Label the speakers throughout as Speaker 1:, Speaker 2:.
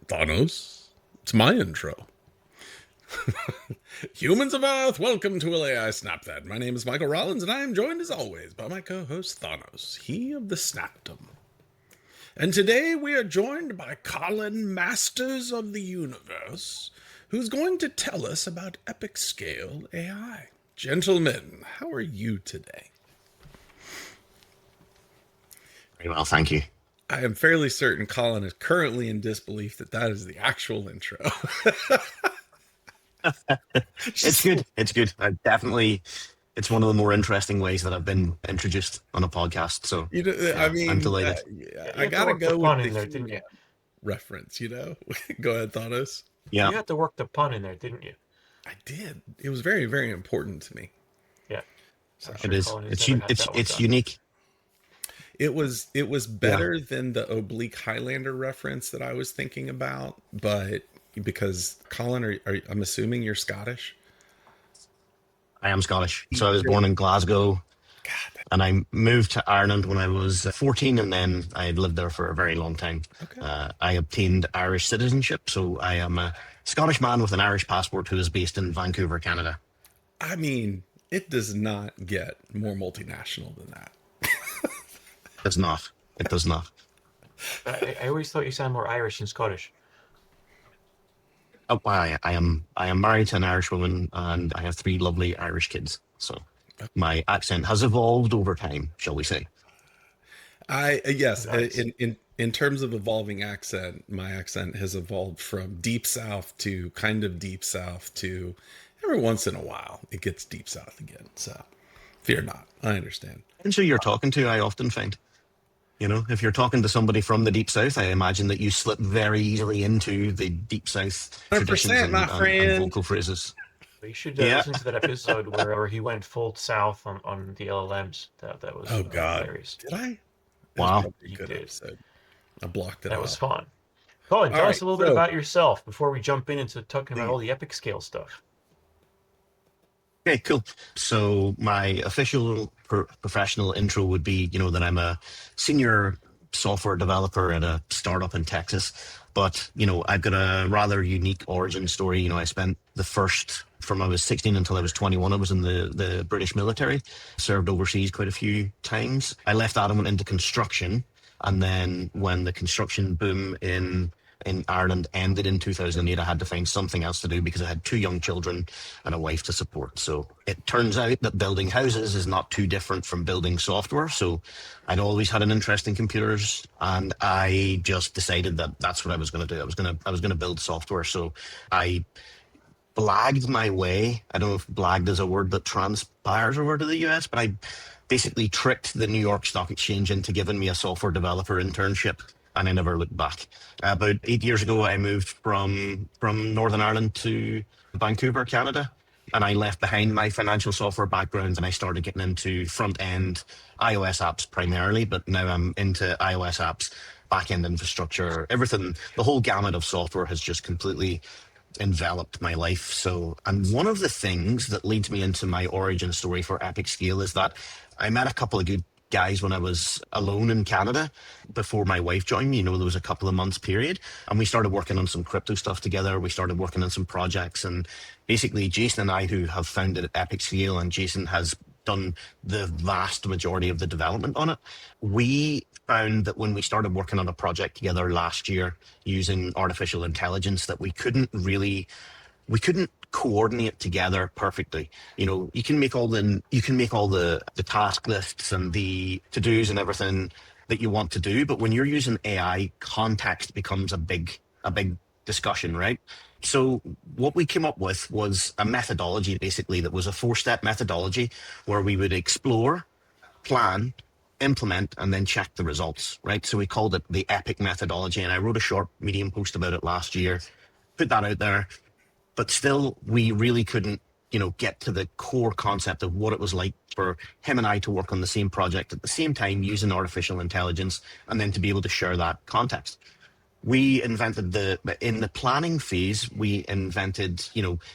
Speaker 1: Thanos. It's my intro. Humans of Earth, welcome to AI Snap That. My name is Michael Rollins, and I am joined as always by my co-host Thanos, he of the Snapdom. And today we are joined by Colin, Masters of the Universe, who's going to tell us about epic scale AI. Gentlemen, how are you today?
Speaker 2: Very well, thank you.
Speaker 1: I am fairly certain Colin is currently in disbelief that that is the actual intro.
Speaker 2: It's good. It's good. It's one of the more interesting ways that I've been introduced on a podcast. So I'm delighted.
Speaker 1: I gotta go
Speaker 3: pun
Speaker 1: with
Speaker 3: in
Speaker 1: the
Speaker 3: there, didn't you?
Speaker 1: reference, Go ahead, Thanos.
Speaker 2: Yeah,
Speaker 3: You had to work the pun in there, didn't you?
Speaker 1: I did. It was very, very important to me.
Speaker 3: Yeah.
Speaker 2: it is. It's unique.
Speaker 1: It was better than the oblique Highlander reference that I was thinking about, but because Colin, I'm assuming you're Scottish.
Speaker 2: I am Scottish, so I was born in Glasgow, and I moved to Ireland when I was 14, and then I had lived there for a very long time.
Speaker 1: Okay.
Speaker 2: I obtained Irish citizenship, so I am a Scottish man with an Irish passport who is based in Vancouver, Canada.
Speaker 1: I mean, it does not get more multinational than that.
Speaker 2: It does not. It does not.
Speaker 3: I always thought you sound more Irish than Scottish.
Speaker 2: Oh, I am married to an Irish woman, and I have 3 lovely Irish kids. So my accent has evolved over time, shall we say?
Speaker 1: Yes.
Speaker 3: Nice.
Speaker 1: In terms of evolving accent, my accent has evolved from deep south to kind of deep south to every once in a while it gets deep south again. So fear not, I understand.
Speaker 2: And so you're talking to, I often find. If you're talking to somebody from the Deep South, I imagine that you slip very easily into the Deep South
Speaker 1: 100%,
Speaker 2: traditions
Speaker 1: my
Speaker 2: and
Speaker 1: friend.
Speaker 2: vocal phrases.
Speaker 3: You should listen to that episode where he went full south on the LLMs. That was
Speaker 1: Oh God,
Speaker 3: hilarious.
Speaker 1: did I?
Speaker 2: Wow.
Speaker 1: That was a good episode. I blocked it.
Speaker 3: That was fun. Colin, tell us a little bit about yourself before we jump into talking about all the epic scale stuff.
Speaker 2: Okay, cool. So my official professional intro would be, that I'm a senior software developer at a startup in Texas. But, I've got a rather unique origin story. I spent from I was 16 until I was 21, I was in the British military, served overseas quite a few times. I left that and went into construction. And then when the construction boom in Ireland ended in 2008, I had to find something else to do because I had 2 young children and a wife to support. So it turns out that building houses is not too different from building software. So I'd always had an interest in computers, and I just decided that that's what I was going to do. I was going to build software. So I blagged my way. I don't know if blagged is a word that transpires over to the US, but I basically tricked the New York Stock Exchange into giving me a software developer internship. And I never looked back. About 8 years ago, I moved from Northern Ireland to Vancouver, Canada, and I left behind my financial software background, and I started getting into front-end iOS apps primarily, but now I'm into iOS apps, back-end infrastructure, everything. The whole gamut of software has just completely enveloped my life. So, and one of the things that leads me into my origin story for Epic Scale is that I met a couple of good guys when I was alone in Canada before my wife joined me. There was a couple of months period, and we started working on some crypto stuff together. We started working on some projects, and basically Jason and I, who have founded Epic Scale, and Jason has done the vast majority of the development on it. We found that when we started working on a project together last year using artificial intelligence, that we couldn't coordinate together perfectly. You can make all the task lists and the to-dos and everything that you want to do, but when you're using AI, context becomes a big discussion, right? So what we came up with was a methodology, basically, that was a 4-step methodology where we would explore, plan, implement, and then check the results, right? So we called it the EPIC methodology, and I wrote a short Medium post about it last year, put that out there. But still, we really couldn't, get to the core concept of what it was like for him and I to work on the same project at the same time using artificial intelligence, and then to be able to share that context. We invented in the planning phase, we invented,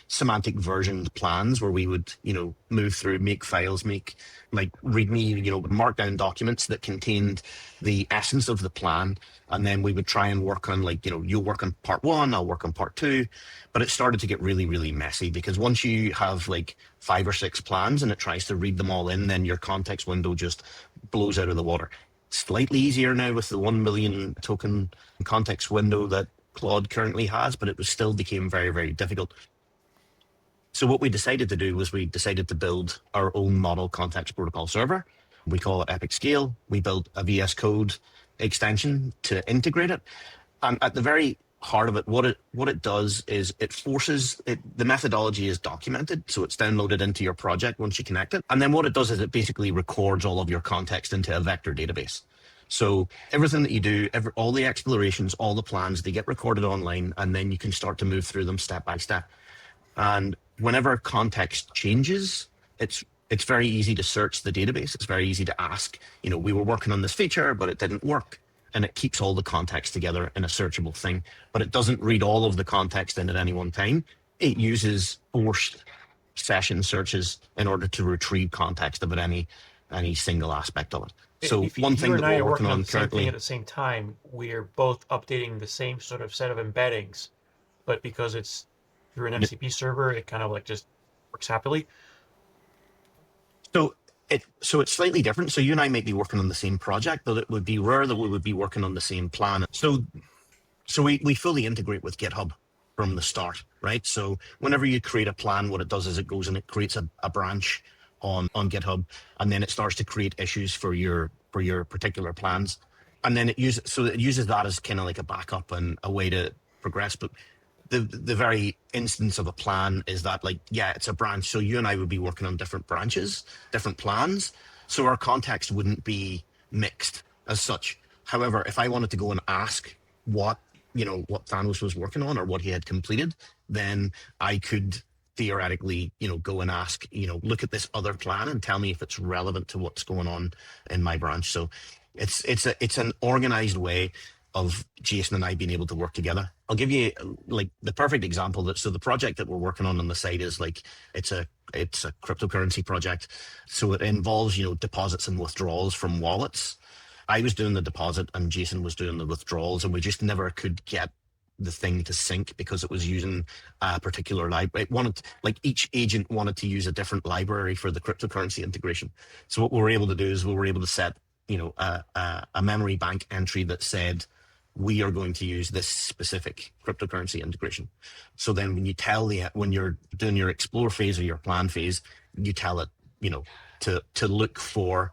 Speaker 2: semantic versioned plans where we would, move through, make files, make like README, markdown documents that contained the essence of the plan. And then we would try and work on you'll work on part one, I'll work on part two. But it started to get really, really messy because once you have like 5 or 6 plans and it tries to read them all in, then your context window just blows out of the water. Slightly easier now with the 1 million token context window that Claude currently has, but it was still became very, very difficult. So what we decided to do was we decided to build our own model context protocol server. We call it Epic Scale. We built a VS Code extension to integrate it. And at the very heart of it, what it does is it forces it. The methodology is documented, so it's downloaded into your project once you connect it. And then what it does is it basically records all of your context into a vector database. So everything that you do, all the explorations, all the plans, they get recorded online, and then you can start to move through them step by step. And whenever context changes, it's very easy to search the database. It's very easy to ask, we were working on this feature, but it didn't work. And it keeps all the context together in a searchable thing, but it doesn't read all of the context in at any one time. It uses forced session searches in order to retrieve context about any single aspect of it. So one thing that we're working on currently
Speaker 3: at the same time, we're both updating the same sort of set of embeddings, but because it's through an MCP server, it kind of like just works happily.
Speaker 2: So it's slightly different. So you and I might be working on the same project, but it would be rare that we would be working on the same plan. So we fully integrate with GitHub from the start, right? So whenever you create a plan, what it does is it goes and it creates a branch on GitHub, and then it starts to create issues for your particular plans. And then it uses that as kind of like a backup and a way to progress. But the very instance of a plan is that it's a branch. So you and I would be working on different branches, different plans. So our context wouldn't be mixed as such. However, if I wanted to go and ask what Thanos was working on or what he had completed, then I could theoretically, go and ask, look at this other plan and tell me if it's relevant to what's going on in my branch. So it's an organized way of Jason and I being able to work together. I'll give you the perfect example so the project that we're working on the site is it's a cryptocurrency project. So it involves, deposits and withdrawals from wallets. I was doing the deposit and Jason was doing the withdrawals, and we just never could get the thing to sync because it was using a particular library. It wanted, each agent wanted to use a different library for the cryptocurrency integration. So what we were able to do is we were able to set, a memory bank entry that said, we are going to use this specific cryptocurrency integration. So then when you're doing your explore phase or your plan phase, you tell it, to look for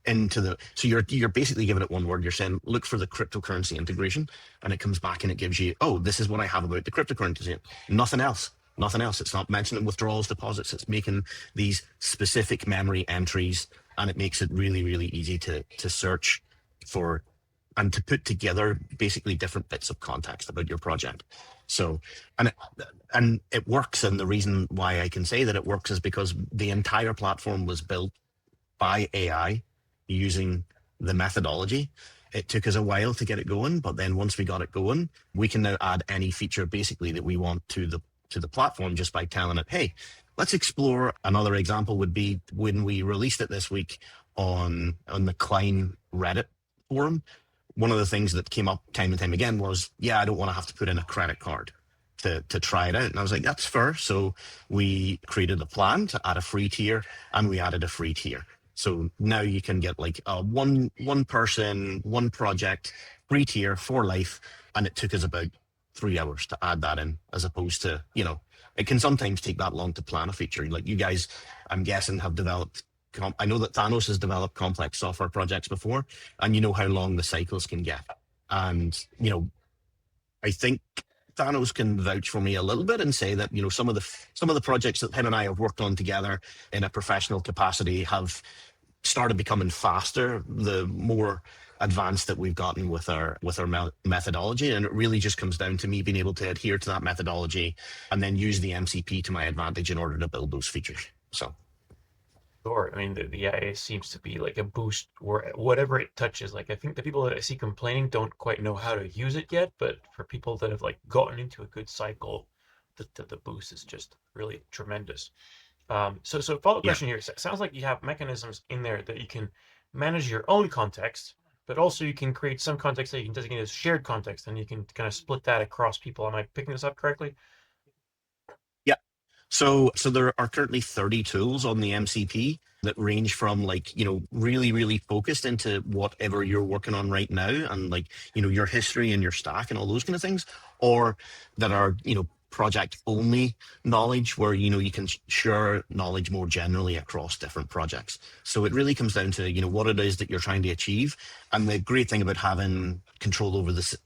Speaker 2: so you're basically giving it one word. You're saying, look for the cryptocurrency integration, and it comes back and it gives you, oh, this is what I have about the cryptocurrency. Nothing else. It's not mentioning withdrawals, deposits. It's making these specific memory entries, and it makes it really, really easy to search for and to put together basically different bits of context about your project. So, and it works. And the reason why I can say that it works is because the entire platform was built by AI using the methodology. It took us a while to get it going, but then once we got it going, we can now add any feature basically that we want to the platform just by telling it, hey, let's explore. Another example would be when we released it this week on the Klein Reddit forum. One of the things that came up time and time again was, I don't want to have to put in a credit card to try it out. And I was like, that's fair. So we created a plan to add a free tier, and we added a free tier. So now you can get a one person, one project, free tier for life. And it took us about 3 hours to add that in, as opposed to, it can sometimes take that long to plan a feature. Like you guys, I'm guessing, have developed I know that Thanos has developed complex software projects before, and you know how long the cycles can get. And, I think Thanos can vouch for me a little bit and say that, some of the projects that him and I have worked on together in a professional capacity have started becoming faster the more advanced that we've gotten with our methodology. And it really just comes down to me being able to adhere to that methodology and then use the MCP to my advantage in order to build those features. So.
Speaker 3: Sure. I mean, the AI seems to be like a boost where whatever it touches. Like, I think the people that I see complaining don't quite know how to use it yet, but for people that have like gotten into a good cycle, the boost is just really tremendous. So follow-up
Speaker 2: Yeah.
Speaker 3: question here. Sounds like you have mechanisms in there that you can manage your own context, but also you can create some context that you can designate as shared context, and you can kind of split that across people. Am I picking this up correctly?
Speaker 2: Yeah. So there are currently 30 tools on the MCP that range from like, really, really focused into whatever you're working on right now and like, your history and your stack and all those kind of things, or that are, project only knowledge where, you can share knowledge more generally across different projects. So it really comes down to, what it is that you're trying to achieve. And the great thing about having control over this,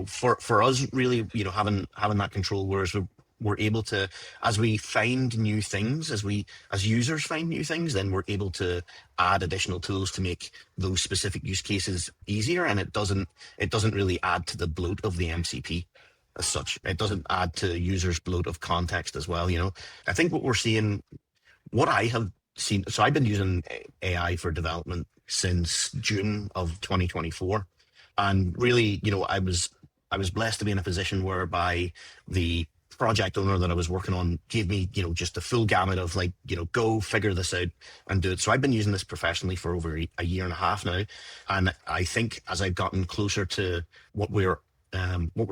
Speaker 2: for us really, having that control, whereas we're able to, as we find new things, as users find new things, then we're able to add additional tools to make those specific use cases easier, and it doesn't really add to the bloat of the MCP as such. It doesn't add to users bloat of context as well. I think what I have seen, so I've been using AI for development since June of 2024. And really, I was blessed to be in a position whereby the project owner that I was working on gave me, just the full gamut of like, go figure this out and do it. So I've been using this professionally for over a year and a half now. And I think as I've gotten closer to what we're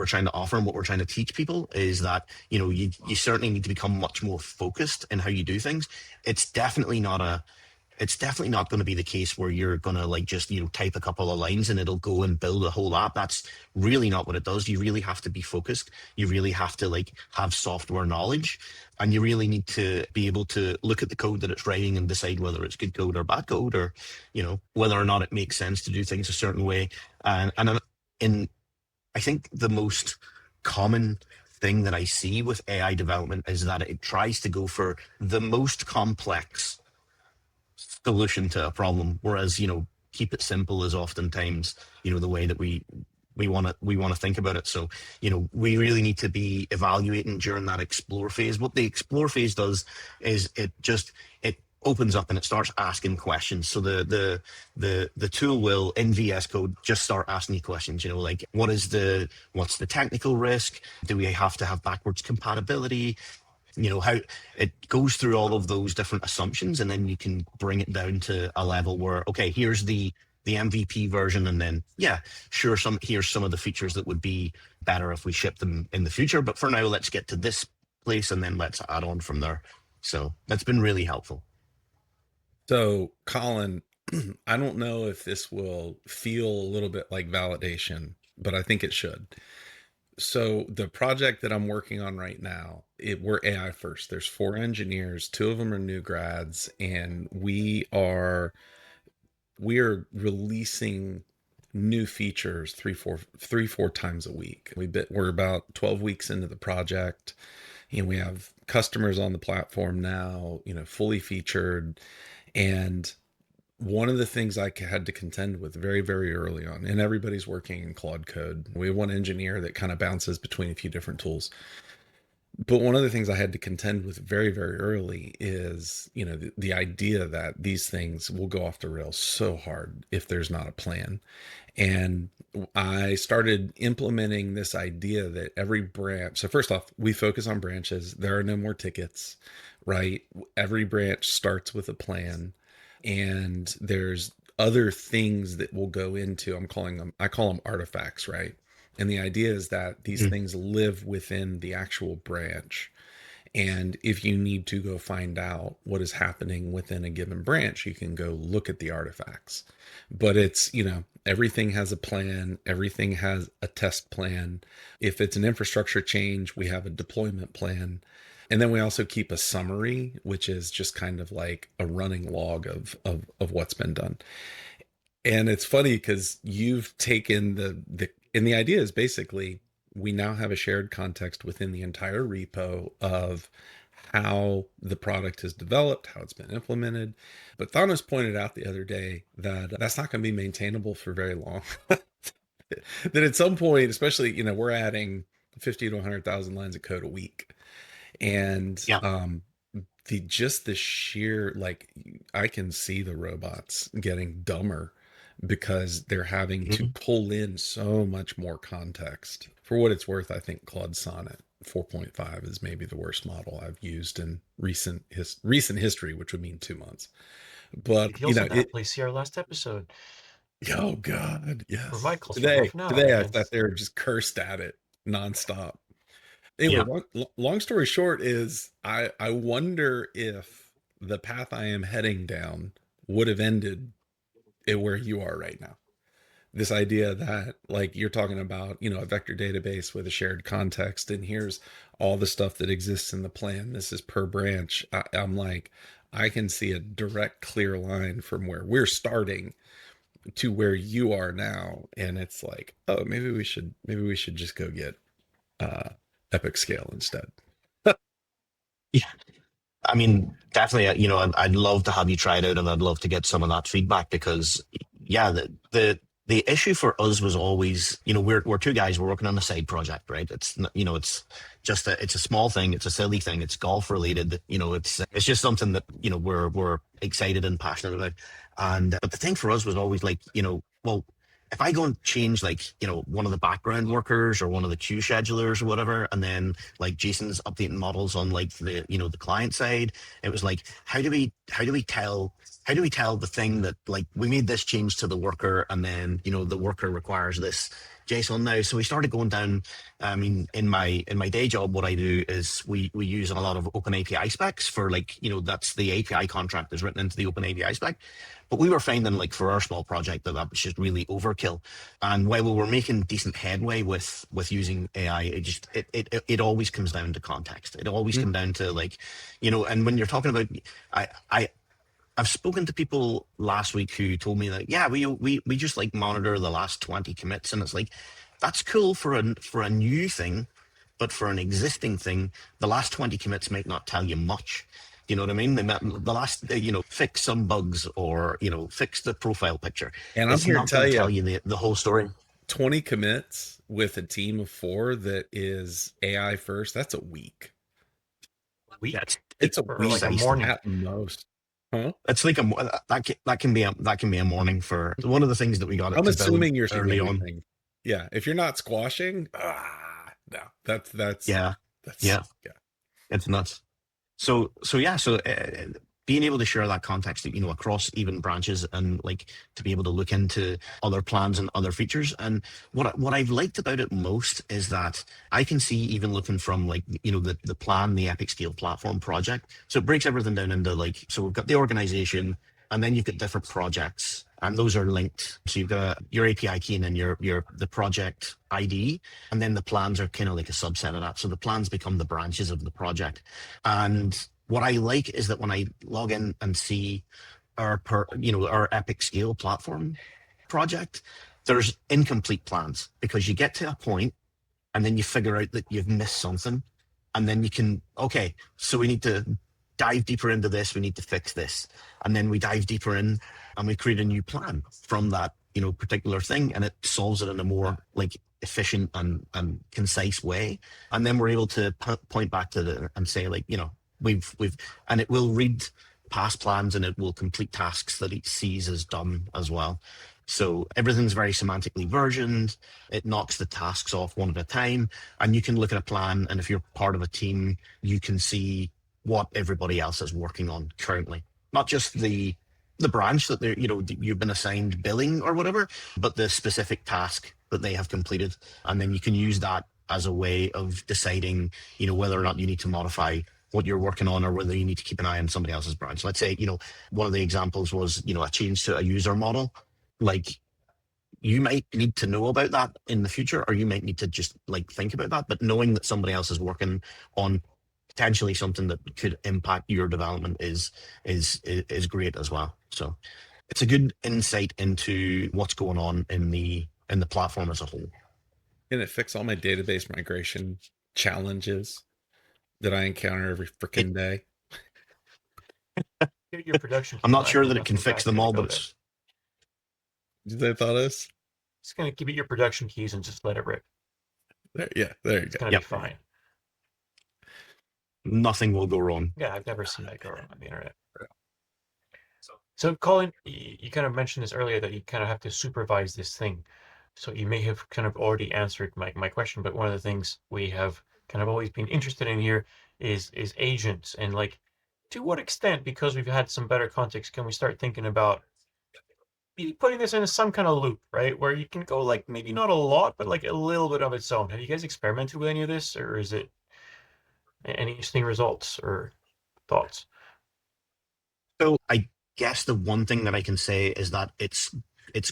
Speaker 2: trying to offer and what we're trying to teach people is that, you certainly need to become much more focused in how you do things. It's definitely not going to be the case where you're going to like just, type a couple of lines and it'll go and build a whole app. That's really not what it does. You really have to be focused. You really have to like have software knowledge, and you really need to be able to look at the code that it's writing and decide whether it's good code or bad code, or, whether or not it makes sense to do things a certain way. And in I think the most common thing that I see with AI development is that it tries to go for the most complex solution to a problem, whereas keep it simple is oftentimes the way that we want to think about it. So we really need to be evaluating during that explore phase. What the explore phase does is it opens up and it starts asking questions. So the tool will in VS Code just start asking you questions, like what's the technical risk? Do we have to have backwards compatibility? How it goes through all of those different assumptions, and then you can bring it down to a level where, okay, here's the MVP version, and then yeah, sure, here's some of the features that would be better if we ship them in the future, but for now let's get to this place and then let's add on from there. So that's been really helpful.
Speaker 1: So, Colin, I don't know if this will feel a little bit like validation, but I think it should. So, the project that I'm working on right now, we're AI first. There's 4 engineers, 2 of them are new grads, and we are releasing new features three, 4 times a week. We're about 12 weeks into the project, and we have customers on the platform now, fully featured. And one of the things I had to contend with very, very early on, and everybody's working in Claude code. We have one engineer that kind of bounces between a few different tools. But one of the things I had to contend with very, very early is, the idea that these things will go off the rails so hard if there's not a plan. And I started implementing this idea that every branch, so first off, we focus on branches. There are no more tickets, right? Every branch starts with a plan, and there's other things that will go into, I call them artifacts, right? And the idea is that these things live within the actual branch. And if you need to go find out what is happening within a given branch, you can go look at the artifacts. But it's, everything has a plan, everything has a test plan. If it's an infrastructure change, we have a deployment plan. And then we also keep a summary, which is just kind of like a running log of what's been done. And it's funny because you've taken and the idea is basically we now have a shared context within the entire repo of how the product is developed, how it's been implemented. But Thanos pointed out the other day that that's not going to be maintainable for very long. That at some point, especially, we're adding 50 to 100,000 lines of code a week. And
Speaker 2: Yeah.
Speaker 1: the sheer, like, I can see the robots getting dumber because they're having to
Speaker 2: Mhm.
Speaker 1: pull in so much more context. For what it's worth, I think Claude Sonnet 4.5 is maybe the worst model I've used in recent history, which would mean 2 months. But
Speaker 3: If you'll send that, please see our last episode
Speaker 1: oh god,
Speaker 3: where
Speaker 1: yes.
Speaker 3: Michael's from
Speaker 1: Today,
Speaker 3: Rough Now
Speaker 1: today I sat
Speaker 3: against.
Speaker 1: there and just cursed at it nonstop. Anyway,
Speaker 2: Yeah.
Speaker 1: long story short is I wonder if the path I am heading down would have ended at where you are right now. This idea that, like, you're talking about, a vector database with a shared context, and here's all the stuff that exists in the plan. This is per branch. I'm like, I can see a direct, clear line from where we're starting to where you are now, and it's like, oh, maybe we should just go get uh, Epic Scale instead.
Speaker 2: Yeah. I mean, definitely, I'd love to have you try it out, and I'd love to get some of that feedback because, yeah, the issue for us was always, we're two guys, we're working on a side project, right? It's just it's a small thing, it's a silly thing, it's golf related, it's just something that we're excited and passionate about, and but the thing for us was always like, well, if I go and change like one of the background workers or one of the queue schedulers or whatever, and then like Jason's updating models on like the the client side, it was like how do we tell the thing that like we made this change to the worker and then the worker requires this JSON now. So we started going down. I mean, in my day job, what I do is we use a lot of open API specs for like that's the API contract is written into the open API spec. But we were finding like for our small project that was just really overkill. And while we were making decent headway with using AI, it always comes down to context. It always comes down to like, and when you're talking about, I I've spoken to people last week who told me that we just like monitor the last 20 commits, and it's like that's cool for a new thing, but for an existing thing, the last 20 commits might not tell you much. You know what I mean? The last, fix some bugs or, fix the profile picture.
Speaker 1: And I'm
Speaker 2: It's
Speaker 1: here to
Speaker 2: not going
Speaker 1: tell
Speaker 2: to
Speaker 1: you,
Speaker 2: tell you the whole story.
Speaker 1: 20 commits with a team of 4 that is AI first, that's a week.
Speaker 3: Week
Speaker 1: It's a
Speaker 3: or
Speaker 1: week
Speaker 3: like a
Speaker 2: Precisely.
Speaker 3: morning.
Speaker 1: at most. Huh?
Speaker 2: It's like that can be a morning for one of the things that we got it
Speaker 1: I'm
Speaker 2: to build
Speaker 1: assuming you're seeing
Speaker 2: early on.
Speaker 1: everything. Yeah, if you're not squashing, no, that's
Speaker 2: Yeah,
Speaker 1: that's
Speaker 2: yeah,
Speaker 1: yeah.
Speaker 2: it's nuts. So being able to share that context, across even branches and like to be able to look into other plans and other features. And what I've liked about it most is that I can see even looking from like the plan, the Epic Scale platform project. So it breaks everything down into like so we've got the organization, and then you've got different projects. And those are linked. So you've got your API key and then your the project ID, and then the plans are kind of like a subset of that. So the plans become the branches of the project. And what I like is that when I log in and see our Epic Scale platform project, there's incomplete plans because you get to a point and then you figure out that you've missed something, and then you can so we need to dive deeper into this, we need to fix this, and then we dive deeper in and we create a new plan from that particular thing, and it solves it in a more like efficient and concise way, and then we're able to point back to the and say like we've and it will read past plans and it will complete tasks that it sees as done as well. So everything's very semantically versioned. It knocks the tasks off one at a time, and you can look at a plan. And if you're part of a team, you can see what everybody else is working on currently, not just the branch that they're you've been assigned billing or whatever, but the specific task that they have completed, and then you can use that as a way of deciding whether or not you need to modify what you're working on or whether you need to keep an eye on somebody else's branch. Let's say one of the examples was a change to a user model. Like you might need to know about that in the future, or you might need to just like think about that. But knowing that somebody else is working on potentially something that could impact your development is great as well. So it's a good insight into what's going on in the platform as a whole.
Speaker 1: And it fix all my database migration challenges that I encounter every
Speaker 2: It,
Speaker 1: freaking day.
Speaker 3: Get your production
Speaker 2: I'm
Speaker 3: key,
Speaker 2: not sure
Speaker 3: Michael.
Speaker 2: that it can
Speaker 3: Nothing
Speaker 2: fix
Speaker 3: bad's
Speaker 2: them
Speaker 3: gonna
Speaker 2: all,
Speaker 3: go
Speaker 2: but
Speaker 3: there.
Speaker 1: Did they thought us?
Speaker 3: It's gonna give it your production keys and just let it rip.
Speaker 1: There you
Speaker 3: It's
Speaker 1: go.
Speaker 3: gonna be
Speaker 2: yep.
Speaker 3: fine.
Speaker 2: nothing will go wrong.
Speaker 3: Yeah, I've never seen that go wrong on the internet. So, Colin, you kind of mentioned this earlier that you kind of have to supervise this thing. So you may have kind of already answered my question, but one of the things we have kind of always been interested in here is agents, and like, to what extent, because we've had some better context, can we start thinking about maybe putting this into some kind of loop, right? Where you can go like maybe not a lot, but like a little bit of its own. Have you guys experimented with any of this, or is it any interesting results or thoughts?
Speaker 2: So I guess the one thing that I can say is that it's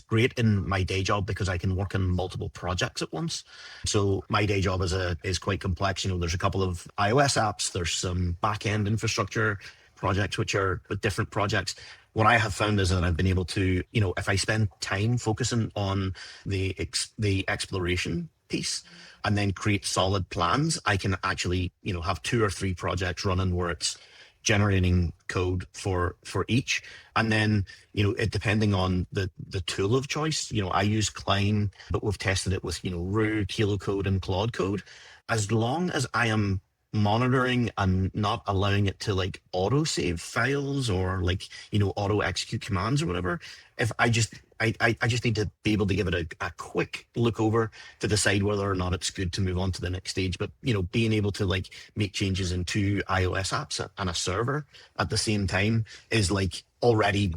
Speaker 2: great in my day job because I can work on multiple projects at once. So my day job is quite complex. You know, there's a couple of iOS apps, there's some back end infrastructure projects which are different projects. What I have found is that I've been able to, you know, if I spend time focusing on the exploration piece and then create solid plans, I can actually, you know, have 2 or 3 projects running where it's generating code for each, and then, you know, it depending on the tool of choice. You know, I use Klein, but we've tested it with, you know, Roo, Kilo Code, and Claude Code. As long as I am monitoring and not allowing it to like auto save files or like, you know, auto execute commands or whatever, if I just need to be able to give it a quick look over to decide whether or not it's good to move on to the next stage. But, you know, being able to like make changes in 2 iOS apps and a server at the same time is like already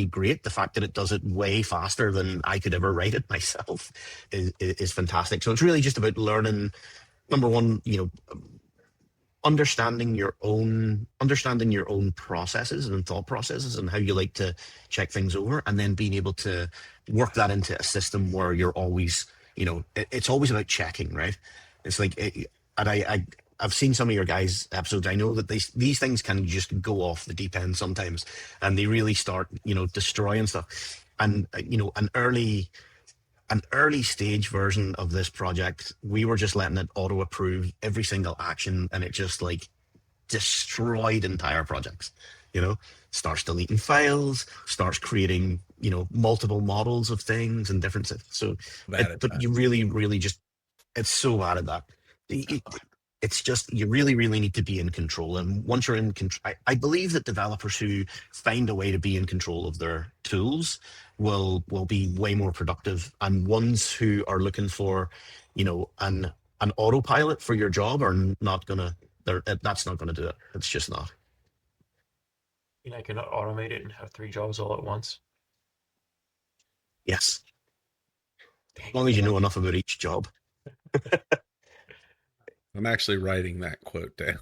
Speaker 2: great. The fact that it does it way faster than I could ever write it myself is fantastic. So it's really just about learning, number one, you know, understanding your own processes and thought processes and how you like to check things over, and then being able to work that into a system where you're always, you know, it's always about checking, right? It's like and I've seen some of your guys' episodes. I know that these things can just go off the deep end sometimes, and they really start, you know, destroying stuff. And you know, an early stage version of this project, we were just letting it auto approve every single action, and it just like destroyed entire projects. You know, starts deleting files, starts creating, you know, multiple models of things and different stuff. So, but you really just, it's so bad at that. It's just, you really need to be in control. And once you're in control, I believe that developers who find a way to be in control of their tools will be way more productive. And ones who are looking for, you know, an autopilot for your job are not gonna, that's not gonna do it. It's just not.
Speaker 3: You know, I cannot automate it and have 3 jobs all at once.
Speaker 2: Yes.
Speaker 3: Dang.
Speaker 2: As long as you know enough about each job.
Speaker 1: I'm actually writing that quote down.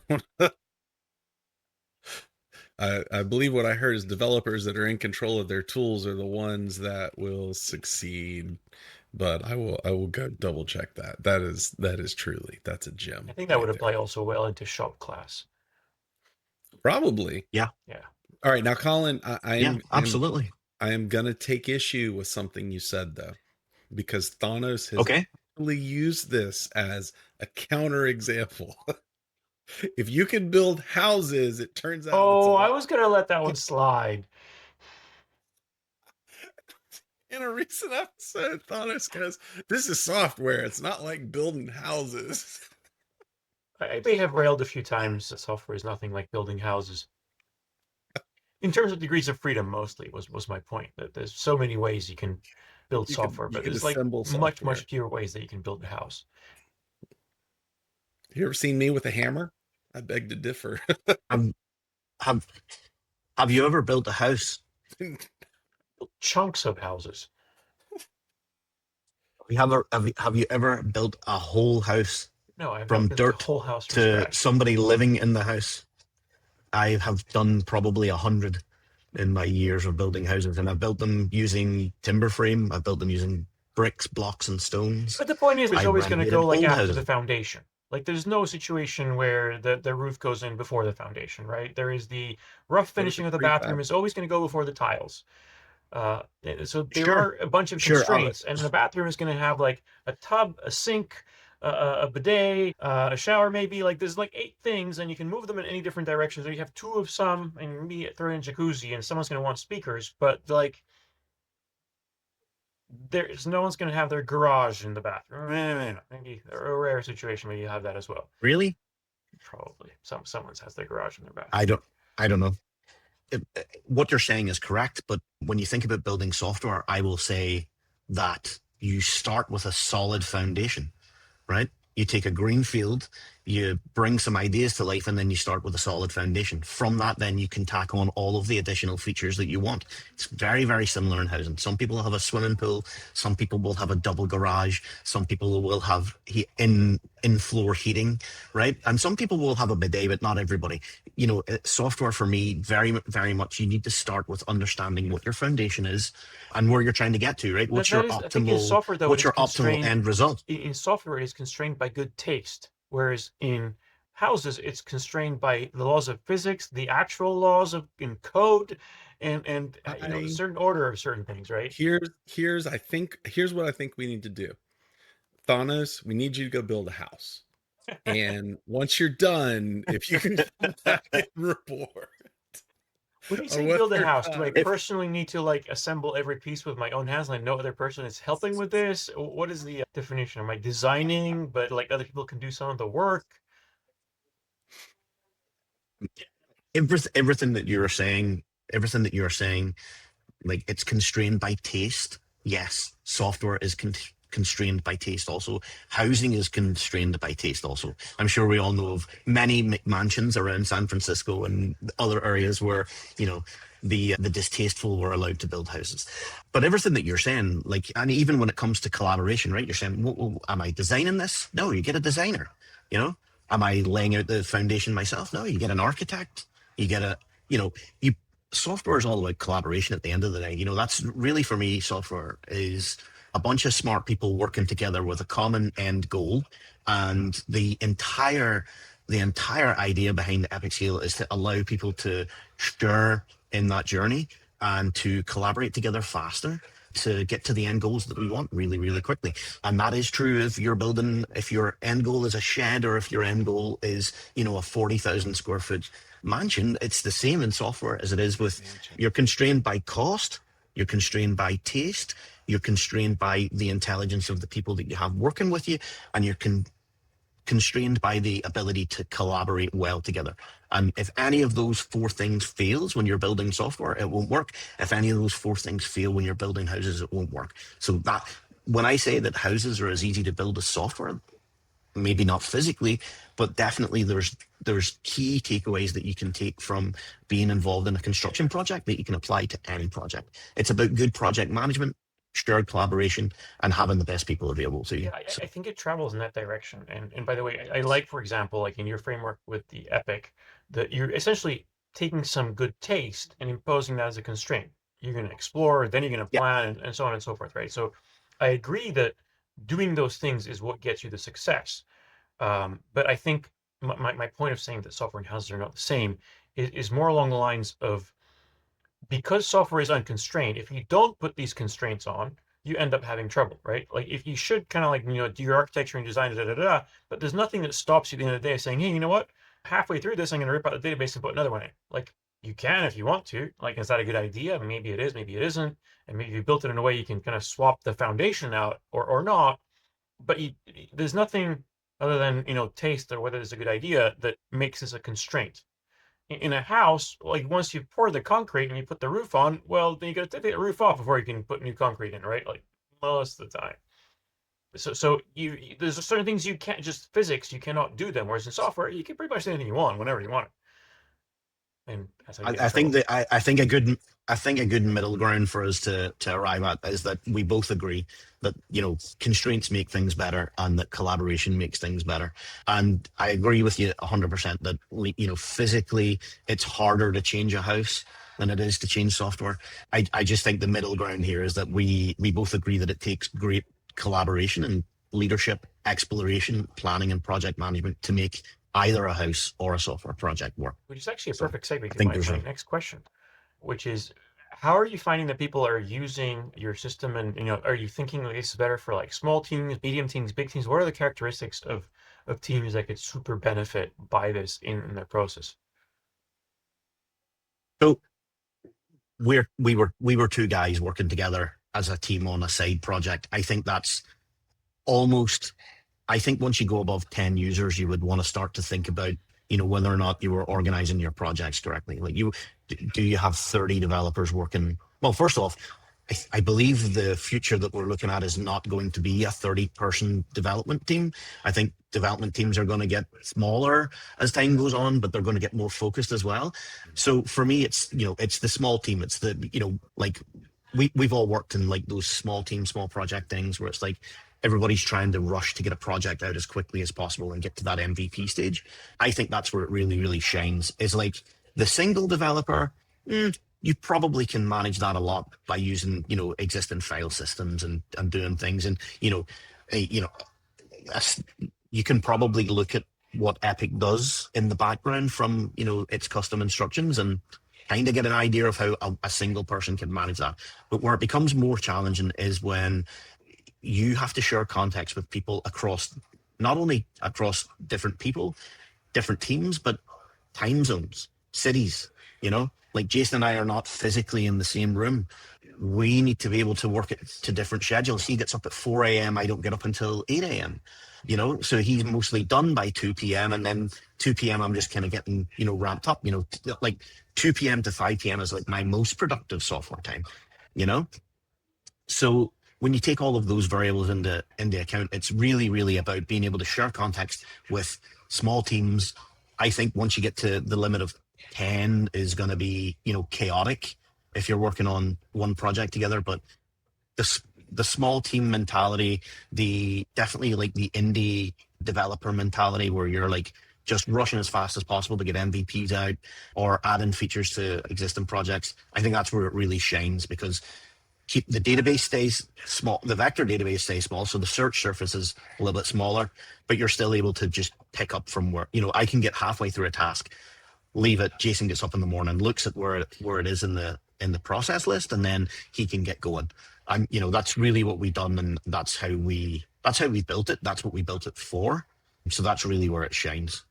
Speaker 1: I believe what I heard is developers that are in control of their tools are the ones that will succeed. But I will go double check that. That is truly, that's a gem.
Speaker 3: I think that would apply also well into shop class.
Speaker 1: Probably.
Speaker 2: Yeah.
Speaker 3: Yeah.
Speaker 1: All right, now Colin,
Speaker 2: Absolutely.
Speaker 1: I am gonna take issue with something you said though, because Thanos has
Speaker 2: Okay.
Speaker 1: actually used this as a counter example. If you can build houses, it turns out.
Speaker 3: Oh, I was gonna let that one slide.
Speaker 1: In a recent episode, Thanos goes, "This is software. It's not like building houses."
Speaker 3: I may have railed a few times that software is nothing like building houses. In terms of degrees of freedom, mostly was my point. That there's so many ways you can build software, but there's like much fewer ways that you can build a house.
Speaker 1: You ever seen me with a hammer? I beg to differ.
Speaker 2: Have you ever built a house?
Speaker 3: Chunks of houses.
Speaker 2: Have you ever built a whole house?
Speaker 3: No, I've
Speaker 2: from
Speaker 3: not built
Speaker 2: dirt
Speaker 3: a whole house
Speaker 2: to
Speaker 3: scratch.
Speaker 2: somebody living in the house. I have done probably 100 in my years of building houses, and I've built them using timber frame. I've built them using bricks, blocks, and stones.
Speaker 3: But the point is, there's always going to go like after
Speaker 2: houses.
Speaker 3: the foundation. Like there's no situation where the roof goes in before the foundation, right? There is the rough finishing of the bathroom is always going to go before the tiles. So there are a bunch of constraints, and the bathroom is going to have like a tub, a sink, a bidet, a shower, maybe. Like there's like 8 things, and you can move them in any different directions. Or you have 2 of some, and maybe throw in jacuzzi, and someone's going to want speakers. But like, no one's going to have their garage in the bathroom. Maybe a rare situation where you have that as well.
Speaker 2: Really?
Speaker 3: Probably someone's has their garage in their back.
Speaker 2: I don't know. What you're saying is correct, but when you think about building software, I will say that you start with a solid foundation, right? You take a green field, you bring some ideas to life, and then you start with a solid foundation. From that, then you can tack on all of the additional features that you want. It's very, very similar in housing. Some people have a swimming pool, some people will have a double garage, some people will have in-floor heating, right? And some people will have a bidet, but not everybody. You know, software for me, very, very much, you need to start with understanding what your foundation is and where you're trying to get to, right? What's your
Speaker 3: I think in software, though,
Speaker 2: optimal end result?
Speaker 3: In software, it is constrained by good taste, whereas in houses, it's constrained by the laws of physics, the actual laws in code, and you know, a certain order of certain things, right?
Speaker 1: Here's what I think we need to do. Thanos, we need you to go build a house. And once you're done, if you can come back and report.
Speaker 3: When you say build a house, do I personally need to like assemble every piece with my own hands, like no other person is helping with this? What is the definition? Am I designing, but like other people can do some of the work?
Speaker 2: Everything that you're saying, like it's constrained by taste. Yes, software is constrained by taste also. Housing is constrained by taste also. I'm sure we all know of many McMansions around San Francisco and other areas where, you know, the distasteful were allowed to build houses. But everything that you're saying, like, and even when it comes to collaboration, right? You're saying, well, am I designing this? No, you get a designer, you know? Am I laying out the foundation myself? No, you get an architect. You get software is all about collaboration at the end of the day. You know, that's really, for me, software is a bunch of smart people working together with a common end goal. And the entire idea behind the Epic Scale is to allow people to share in that journey and to collaborate together faster to get to the end goals that we want really, really quickly. And that is true if your end goal is a shed, or if your end goal is, you know, a 40,000 square foot mansion. It's the same in software as it is with, you're constrained by cost, you're constrained by taste, you're constrained by the intelligence of the people that you have working with you, and you're constrained by the ability to collaborate well together. And if any of those four things fails when you're building software, it won't work. If any of those four things fail when you're building houses, it won't work. So that, when I say that houses are as easy to build as software, maybe not physically, but definitely there's key takeaways that you can take from being involved in a construction project that you can apply to any project. It's about good project management, shared collaboration, and having the best people available to you.
Speaker 3: Yeah, I think it travels in that direction. And by the way, I like, for example, like in your framework with the Epic, that you're essentially taking some good taste and imposing that as a constraint. You're going to explore, then you're going to plan, and so on and so forth, right? So I agree that doing those things is what gets you the success. But I think my point of saying that software and houses are not the same is more along the lines of, because software is unconstrained, if you don't put these constraints on, you end up having trouble, right? Like if you should kind of like, you know, do your architecture and design, but there's nothing that stops you at the end of the day saying, hey, you know what? Halfway through this, I'm going to rip out the database and put another one in. Like you can if you want to. Like, is that a good idea? Maybe it is, maybe it isn't. And maybe you built it in a way you can kind of swap the foundation out or not. But there's nothing other than, you know, taste or whether it's a good idea that makes this a constraint. In a house, like once you pour the concrete and you put the roof on, well, then you got to take the roof off before you can put new concrete in, right? Like most of the time. So there's certain things you can't, just physics, you cannot do them. Whereas in software, you can pretty much do anything you want whenever you want it. And
Speaker 2: I think a good middle ground for us to arrive at is that we both agree that, you know, constraints make things better and that collaboration makes things better. And I agree with you 100% that, you know, physically it's harder to change a house than it is to change software. I just think the middle ground here is that we both agree that it takes great collaboration and leadership, exploration, planning, and project management to make either a house or a software project work.
Speaker 3: Which is actually a perfect segue to my next question, which is, how are you finding that people are using your system? And, you know, are you thinking that this is better for like small teams, medium teams, big teams? What are the characteristics of teams that could super benefit by this in their process?
Speaker 2: So we were two guys working together as a team on a side project. I think that's almost I think once you go above 10 users, you would want to start to think about, whether or not you were organizing your projects correctly. Like do you have 30 developers working? Well, first off, I believe the future that we're looking at is not going to be a 30-person development team. I think development teams are going to get smaller as time goes on, but they're going to get more focused as well. So for me, it's the small team. It's the like we've all worked in like those small team, small project things where it's like everybody's trying to rush to get a project out as quickly as possible and get to that MVP stage. I think that's where it really, really shines. Is like the single developer. You probably can manage that a lot by using, existing file systems and doing things. And, you can probably look at what Epic does in the background from, its custom instructions and kind of get an idea of how a single person can manage that. But where it becomes more challenging is when you have to share context with people across, not only across different people, different teams, but time zones, cities, like Jason and I are not physically in the same room. We need to be able to work it to different schedules. He gets up at 4 a.m. I don't get up until 8 a.m. So he's mostly done by 2 p.m. And then 2 p.m. I'm just kind of getting, ramped up, like 2 p.m. to 5 p.m. is like my most productive software time, So when you take all of those variables into account, it's really, really about being able to share context with small teams. I think once you get to the limit of 10 is going to be, chaotic if you're working on one project together. But the small team mentality, definitely like the indie developer mentality where you're like just rushing as fast as possible to get MVPs out or adding features to existing projects. I think that's where it really shines because keep the database stays small, the vector database stays small, so the search surface is a little bit smaller, but you're still able to just pick up from where, I can get halfway through a task, leave it, Jason gets up in the morning, looks at where it is in the process list, and then he can get going. That's really what we've done, and that's how we built it. That's what we built it for. So that's really where it shines.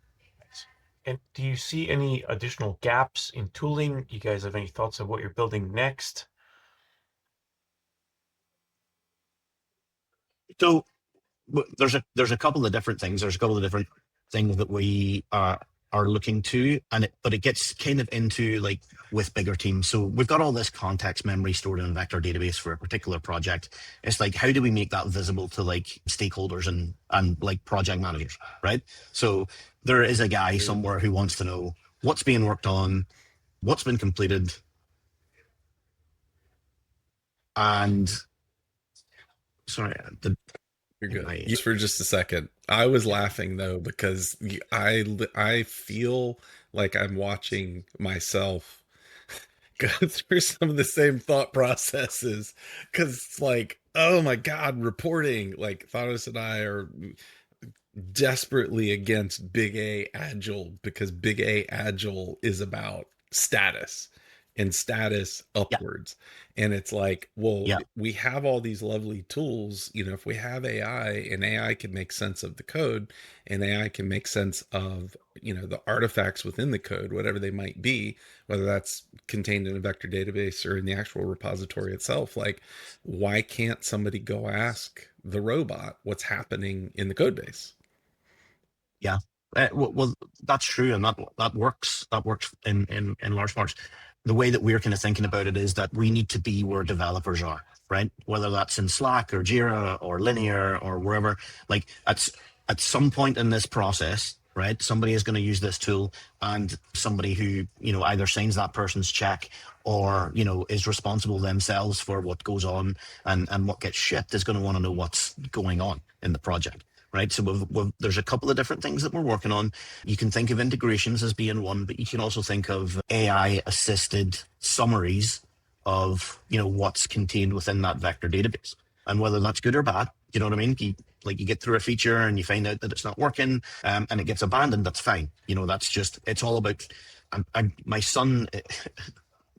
Speaker 3: And do you see any additional gaps in tooling? You guys have any thoughts of what you're building next?
Speaker 2: So there's a couple of different things. There's a couple of different things that we are looking to, but it gets kind of into like with bigger teams. So we've got all this context memory stored in a vector database for a particular project. It's like, how do we make that visible to like stakeholders and like project managers, right? So there is a guy somewhere who wants to know what's being worked on, what's been completed, and sorry,
Speaker 1: you're good. Just for just a second. I was laughing though because I feel like I'm watching myself go through some of the same thought processes because it's like, oh my God, reporting. Like Thanos and I are desperately against Big A Agile because Big A Agile is about status and status upwards. And it's like, well, we have all these lovely tools, if we have AI and AI can make sense of the code and AI can make sense of, the artifacts within the code, whatever they might be, whether that's contained in a vector database or in the actual repository itself, like, why can't somebody go ask the robot what's happening in the code base?
Speaker 2: Yeah. Well, that's true. And that works. That works in large parts. The way that we're kind of thinking about it is that we need to be where developers are, right? Whether that's in Slack or Jira or Linear or wherever, like at some point in this process, right? Somebody is going to use this tool, and somebody who, either signs that person's check or, is responsible themselves for what goes on and what gets shipped is going to want to know what's going on in the project. Right. So there's a couple of different things that we're working on. You can think of integrations as being one, but you can also think of AI assisted summaries of, what's contained within that vector database and whether that's good or bad. You know what I mean? You get through a feature and you find out that it's not working and it gets abandoned. That's fine. That's just, it's all about, my son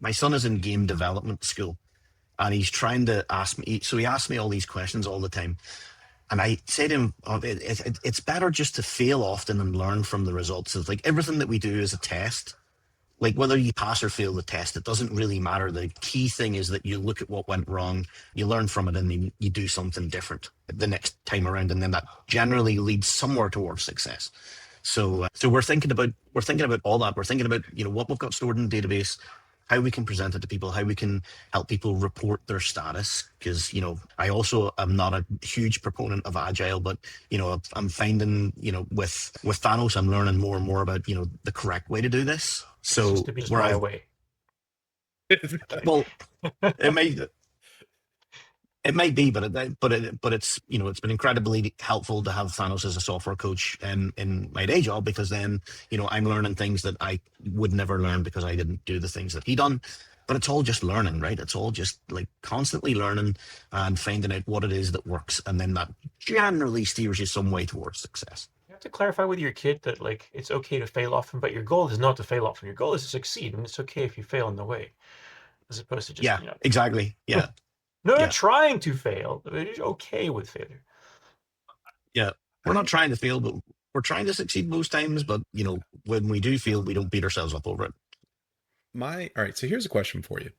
Speaker 2: is in game development school and he's trying to ask me. So he asks me all these questions all the time. And I say to him, it's better just to fail often and learn from the results. Of like everything that we do is a test. like whether you pass or fail the test, it doesn't really matter. The key thing is that you look at what went wrong, you learn from it, and then you do something different the next time around, and then that generally leads somewhere towards success. So we're thinking about all that. We're thinking about what we've got stored in the database, how we can present it to people, how we can help people report their status. Because I also am not a huge proponent of Agile, but I'm finding with Thanos, I'm learning more and more about the correct way to do this. So
Speaker 3: Just to be my way.
Speaker 2: Well, it might be, but it's it's been incredibly helpful to have Thanos as a software coach in my day job, because then I'm learning things that I would never learn because I didn't do the things that he done. But it's all just learning, right? It's all just like constantly learning and finding out what it is that works, and then that generally steers you some way towards success.
Speaker 3: You have to clarify with your kid that like it's okay to fail often, but your goal is not to fail often. Your goal is to succeed, and it's okay if you fail in the way, as opposed to just
Speaker 2: exactly. Yeah.
Speaker 3: Not trying to fail. It's okay with failure.
Speaker 2: Yeah, we're not trying to fail, but we're trying to succeed most times. But when we do fail, we don't beat ourselves up over it.
Speaker 1: All right, so here's a question for you.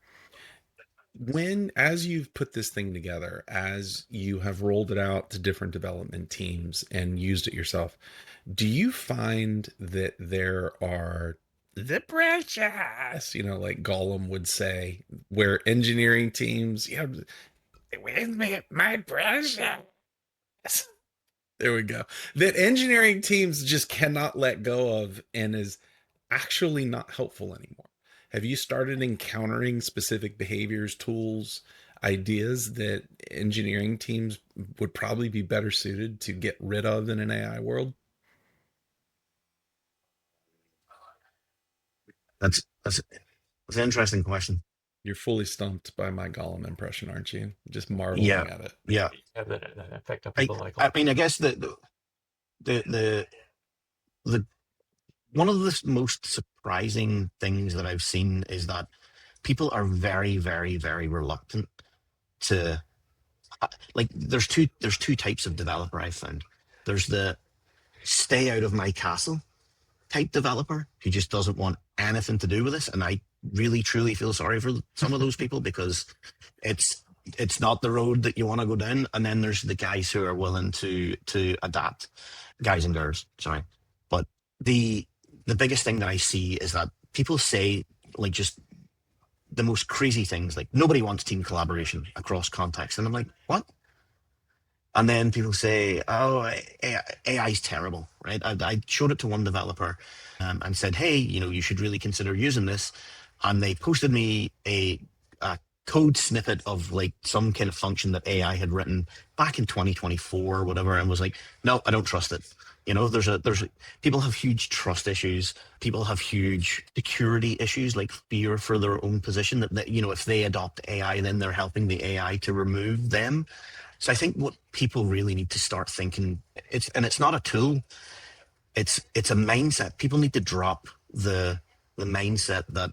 Speaker 1: As you've put this thing together, as you have rolled it out to different development teams and used it yourself, do you find that there are the precious, like Gollum would say, where engineering teams, with me, my precious. There we go. That engineering teams just cannot let go of and is actually not helpful anymore. Have you started encountering specific behaviors, tools, ideas that engineering teams would probably be better suited to get rid of in an AI world?
Speaker 2: That's an interesting question.
Speaker 1: You're fully stumped by my Gollum impression, aren't you? Just marveling at it.
Speaker 2: Yeah.
Speaker 3: Have that effect on people
Speaker 2: I mean, I guess the one of the most surprising things that I've seen is that people are very, very, very reluctant to there's two types of developer I've found. There's the stay out of my castle type developer who just doesn't want anything to do with this, and I really truly feel sorry for some of those people, because it's not the road that you want to go down. And then there's the guys who are willing to adapt, guys and girls, sorry. But the biggest thing that I see is that people say just the most crazy things, like nobody wants team collaboration across context, and I'm like, what? And then people say, oh, AI is terrible, right? I showed it to one developer and said, hey, you should really consider using this. And they posted me a code snippet of some kind of function that AI had written back in 2024 or whatever, and was like, no, I don't trust it. People have huge trust issues. People have huge security issues, like fear for their own position, that if they adopt AI, then they're helping the AI to remove them. So I think what people really need to start thinking, it's not a tool, it's a mindset. People need to drop the mindset that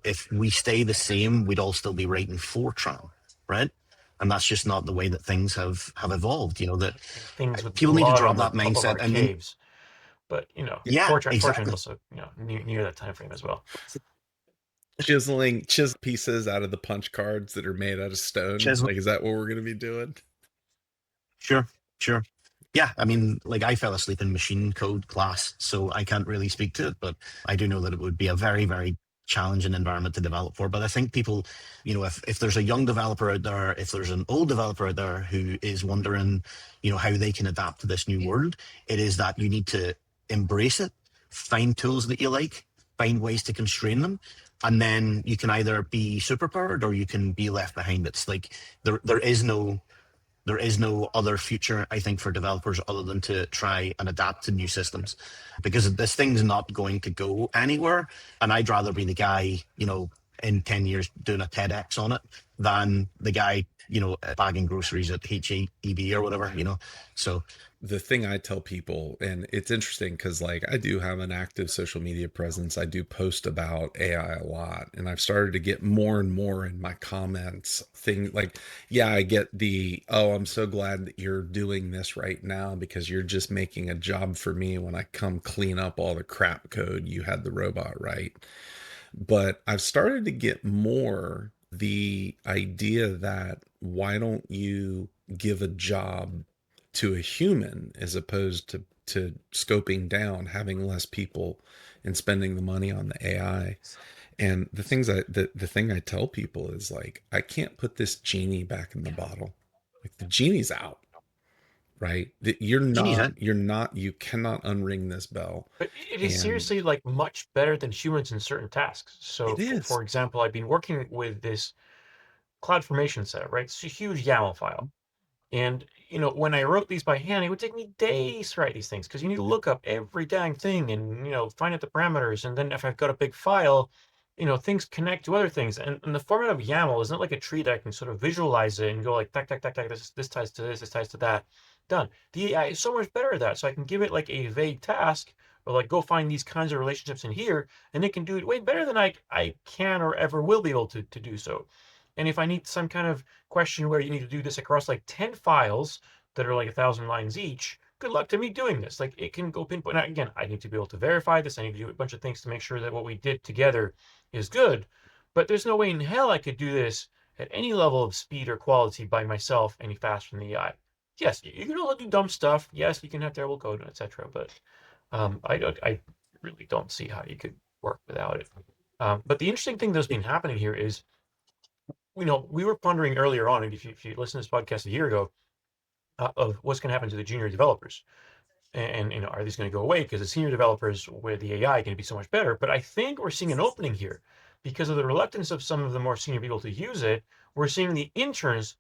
Speaker 2: if we stay the same, we'd all still be writing Fortran, right? And that's just not the way that things have evolved. That
Speaker 3: things with
Speaker 2: people need to drop that mindset and
Speaker 3: caves. But Fortran
Speaker 2: exactly.
Speaker 3: also near that time frame as well.
Speaker 1: Chiseling pieces out of the punch cards that are made out of stone. Is that what we're going to be doing?
Speaker 2: Sure. Yeah, I mean, I fell asleep in machine code class, so I can't really speak to it, but I do know that it would be a very, very challenging environment to develop for. But I think people, if there's a young developer out there, if there's an old developer out there who is wondering, how they can adapt to this new world, it is that you need to embrace it, find tools that you like, find ways to constrain them, and then you can either be superpowered or you can be left behind. It's there is no other future, I think, for developers other than to try and adapt to new systems, because this thing's not going to go anywhere. And I'd rather be the guy, in 10 years doing a TEDx on it than the guy, bagging groceries at HEB or whatever, So
Speaker 1: the thing I tell people, and it's interesting because like I do have an active social media presence. I do post about AI a lot, and I've started to get more and more in my comments thing like, yeah, I get the, oh, I'm so glad that you're doing this right now because you're just making a job for me when I come clean up all the crap code you had the robot write. But I've started to get more the idea that why don't you give a job to a human as opposed to scoping down, having less people and spending the money on the AI. And the thing I tell people is like, I can't put this genie back in the bottle. Like the genie's out, right? That
Speaker 2: genie's in.
Speaker 1: you cannot unring this bell.
Speaker 3: But it is
Speaker 1: And
Speaker 3: seriously like much better than humans in certain tasks. So,
Speaker 1: it is.
Speaker 3: for example, I've been working with this cloud formation set, right? It's a huge YAML file. And, when I wrote these by hand, it would take me days to write these things because you need to look up every dang thing and, find out the parameters. And then if I've got a big file, things connect to other things. And the format of YAML is not like a tree that I can sort of visualize it and go like, tack, tack, tack, tack, this ties to this ties to that. Done. The AI is so much better at that. So I can give it like a vague task or like go find these kinds of relationships in here, and it can do it way better than I can or ever will be able to do so. And if I need some kind of question where you need to do this across like 10 files that are like 1,000 lines each, good luck to me doing this. Like it can go pinpoint. Now, again, I need to be able to verify this. I need to do a bunch of things to make sure that what we did together is good. But there's no way in hell I could do this at any level of speed or quality by myself any faster than the AI. Yes, you can all do dumb stuff. Yes, you can have terrible code, etc. But I really don't see how you could work without it. But the interesting thing that's been happening here is, we were pondering earlier on, and if you listen to this podcast a year ago, of what's going to happen to the junior developers, and are these going to go away because the senior developers with the AI are going to be so much better? But I think we're seeing an opening here because of the reluctance of some of the more senior people to use it. We're seeing the interns.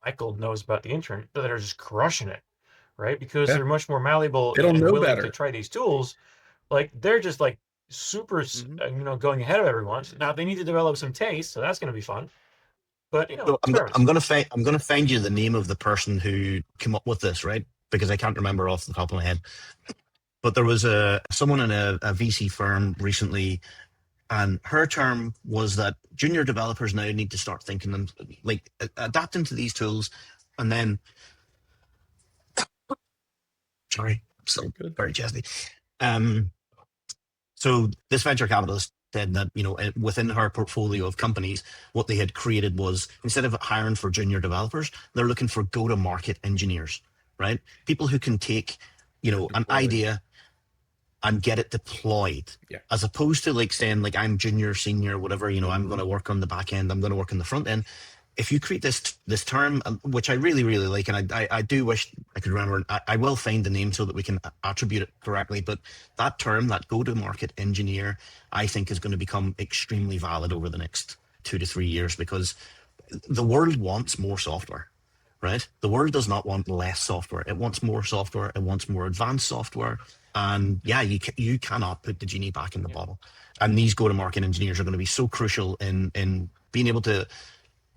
Speaker 3: Michael knows about the intern that are just crushing it, right? Because
Speaker 1: Yeah,
Speaker 3: they're much more malleable
Speaker 1: they don't
Speaker 3: and
Speaker 1: know
Speaker 3: willing to
Speaker 1: better.
Speaker 3: try these tools. Like they're just like super,
Speaker 1: Mhm.
Speaker 3: going ahead of everyone. Now they need to develop some taste, so that's going to be fun. But
Speaker 2: So
Speaker 3: experiments.
Speaker 2: I'm gonna find you the name of the person who came up with this, right? Because I can't remember off the top of my head. But there was someone in a VC firm recently, and her term was that junior developers now need to start thinking them like adapting to these tools, and then sorry, I'm
Speaker 1: You're
Speaker 2: still
Speaker 1: good.
Speaker 2: very chesty. Um, so this venture capitalist said that within her portfolio of companies, what they had created was instead of hiring for junior developers, they're looking for go-to-market engineers, right? People who can take an
Speaker 1: Deployed.
Speaker 2: idea and get it deployed,
Speaker 1: Yeah.
Speaker 2: as opposed to like saying like I'm junior, senior, whatever. I'm going to work on the back end, I'm going to work on the front end. If you create this term, which I really really like, and I do wish I could remember, I will find the name so that we can attribute it correctly. But that term, that go-to-market engineer, I think is going to become extremely valid over the next 2 to 3 years because the world wants more software, right? The world does not want less software. It wants more software. It wants more advanced software. And yeah, you cannot put the genie back in the bottle. And these go-to-market engineers are going to be so crucial in being able to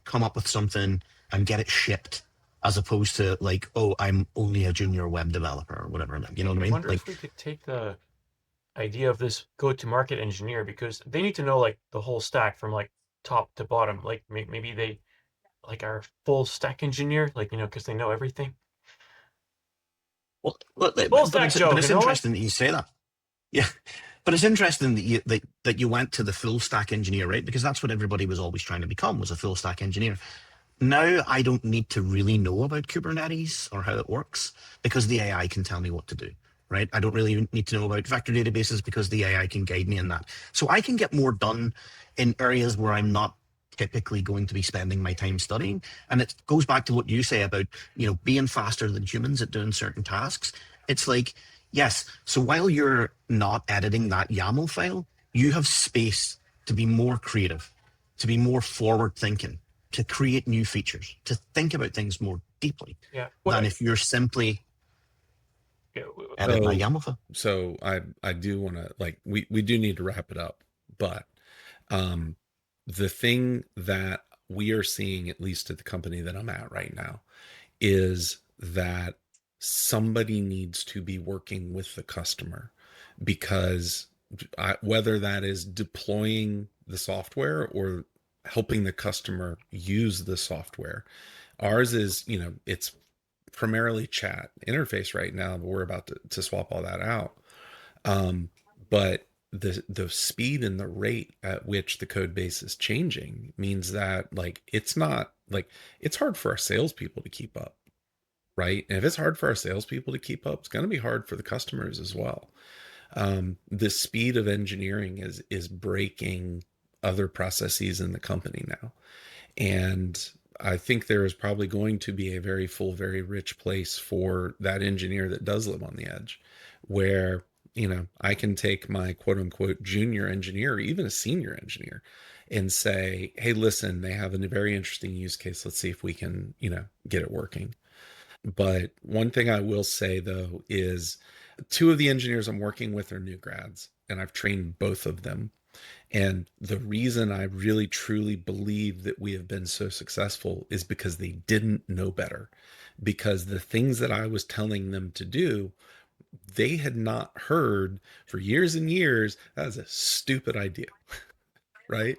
Speaker 2: come up with something and get it shipped, as opposed to like, oh, I'm only a junior web developer or whatever. You know what I
Speaker 3: I
Speaker 2: mean?
Speaker 3: wonder
Speaker 2: Like,
Speaker 3: if we could take the idea of this go-to-market engineer, because they need to know like the whole stack from like top to bottom. Like maybe they like are full stack engineer, like because they know everything.
Speaker 2: well,
Speaker 3: Full
Speaker 2: but
Speaker 3: stack
Speaker 2: it's
Speaker 3: Joe, you know what?
Speaker 2: interesting that you say that. Yeah, but it's interesting that you went to the full stack engineer, right? Because that's what everybody was always trying to become, was a full stack engineer. Now I don't need to really know about Kubernetes or how it works because the AI can tell me what to do, right? I don't really need to know about vector databases because the AI can guide me in that. So I can get more done in areas where I'm not typically going to be spending my time studying. And it goes back to what you say about, being faster than humans at doing certain tasks. It's like, yes, so while you're not editing that YAML file, you have space to be more creative, to be more forward thinking, to create new features, to think about things more deeply
Speaker 3: Yeah.
Speaker 2: than if you're simply
Speaker 3: Yeah,
Speaker 2: editing a
Speaker 1: So
Speaker 2: YAML file.
Speaker 1: so I do want to like we do need to wrap it up, but um the thing that we are seeing, at least at the company that I'm at right now, is that somebody needs to be working with the customer, because whether that is deploying the software or helping the customer use the software, ours is, it's primarily chat interface right now, but we're about to swap all that out. But the speed and the rate at which the code base is changing means that, like, it's not like, it's hard for our salespeople to keep up, right? And if it's hard for our salespeople to keep up, it's going to be hard for the customers as well. The speed of engineering is breaking other processes in the company now. And I think there is probably going to be a very full, very rich place for that engineer that does live on the edge, where, I can take my quote unquote junior engineer, or even a senior engineer, and say, hey, listen, they have a very interesting use case. Let's see if we can, get it working. But one thing I will say, though, is two of the engineers I'm working with are new grads, and I've trained both of them. And the reason I really truly believe that we have been so successful is because they didn't know better. Because the things that I was telling them to do, they had not heard for years and years. That was a stupid idea, right?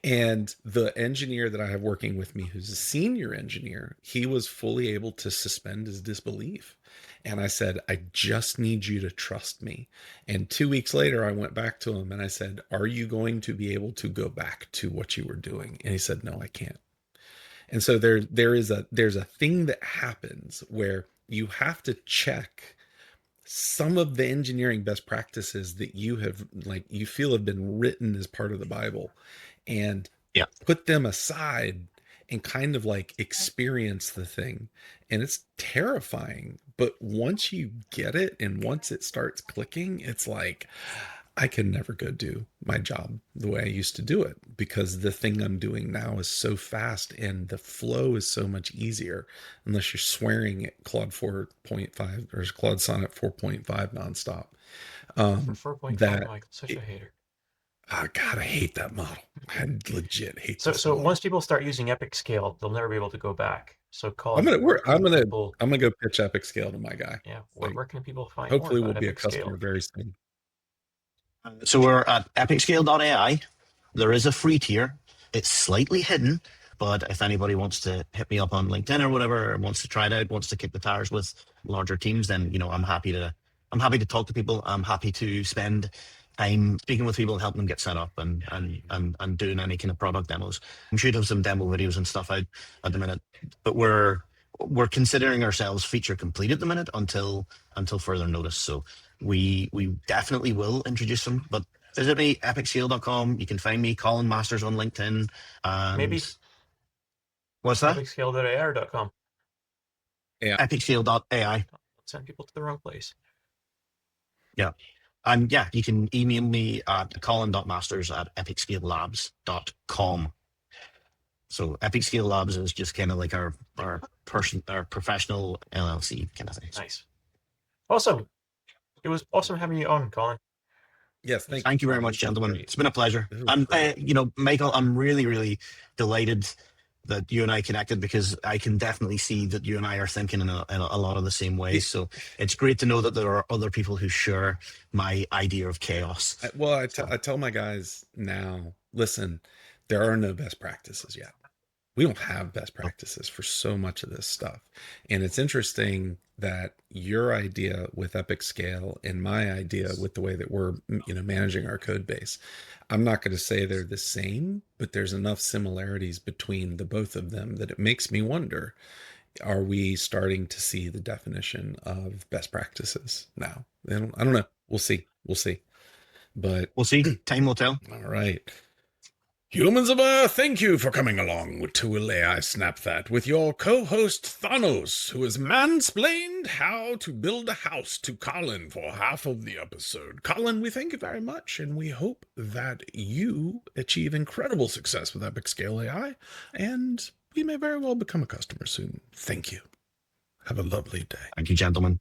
Speaker 1: And the engineer that I have working with me, who's a senior engineer, he was fully able to suspend his disbelief. And I said, I just need you to trust me. And 2 weeks later, I went back to him and I said, are you going to be able to go back to what you were doing? And he said, no, I can't. And so there's a thing that happens where you have to check some of the engineering best practices that you feel have been written as part of the Bible, and put them aside and kind of like experience the thing. And it's terrifying, but once you get it and once it starts clicking, it's like, I can never go do my job the way I used to do it, because the thing I'm doing now is so fast and the flow is so much easier, unless you're swearing at Claude 4.5 or Claude Sonnet 4.5 nonstop.
Speaker 3: For 4.5, Michael, such a hater.
Speaker 1: Oh God, I hate that model. I legit hate
Speaker 3: So
Speaker 1: this model.
Speaker 3: once people start using Epic Scale, they'll never be able to go back. So Colin,
Speaker 1: I'm gonna go pitch Epic Scale to my guy.
Speaker 3: Yeah, where can people find
Speaker 1: Hopefully
Speaker 3: more
Speaker 1: we'll
Speaker 3: about
Speaker 1: be a
Speaker 3: Epic
Speaker 1: customer
Speaker 3: Scale?
Speaker 1: very soon.
Speaker 2: So we're at epicscale.ai. There is a free tier. It's slightly hidden, but if anybody wants to hit me up on LinkedIn or whatever, or wants to try it out, wants to kick the tires with larger teams, then I'm happy to talk to people. I'm happy to spend time speaking with people and helping them get set up and doing any kind of product demos. I'm shooting some demo videos and stuff out at the minute, but we're considering ourselves feature complete at the minute until further notice. So we definitely will introduce them, but visit me, epicscale.com. You can find me, Colin Masters, on LinkedIn. And
Speaker 3: Maybe
Speaker 2: what's that?
Speaker 3: epicscale.ar.com.
Speaker 1: Yeah.
Speaker 2: Epicscale.ai.
Speaker 3: Send people to the wrong place.
Speaker 2: Yeah. And yeah, you can email me at colin.masters@epicscalelabs.com. So Epic Scale Labs is just kind of like our professional LLC kind of thing.
Speaker 3: Nice. Awesome. It was awesome having you on, Colin.
Speaker 1: Yes,
Speaker 2: thank you very much, gentlemen. It's been a pleasure. And Michael, I'm really, really delighted that you and I connected, because I can definitely see that you and I are thinking in a lot of the same ways. So it's great to know that there are other people who share my idea of chaos.
Speaker 1: I tell my guys now, listen, there are no best practices yet. We don't have best practices for so much of this stuff. And it's interesting that your idea with Epic Scale and my idea with the way that we're, managing our code base, I'm not going to say they're the same, but there's enough similarities between the both of them that it makes me wonder, are we starting to see the definition of best practices now? I don't know. We'll see. But
Speaker 2: we'll see. Time will tell.
Speaker 1: All right. Humans of Earth, thank you for coming along to Will AI Snap That with your co-host Thanos, who has mansplained how to build a house to Colin for half of the episode. Colin, we thank you very much, and we hope that you achieve incredible success with Epic Scale AI, and we may very well become a customer soon. Thank you. Have a lovely day.
Speaker 2: Thank you, gentlemen.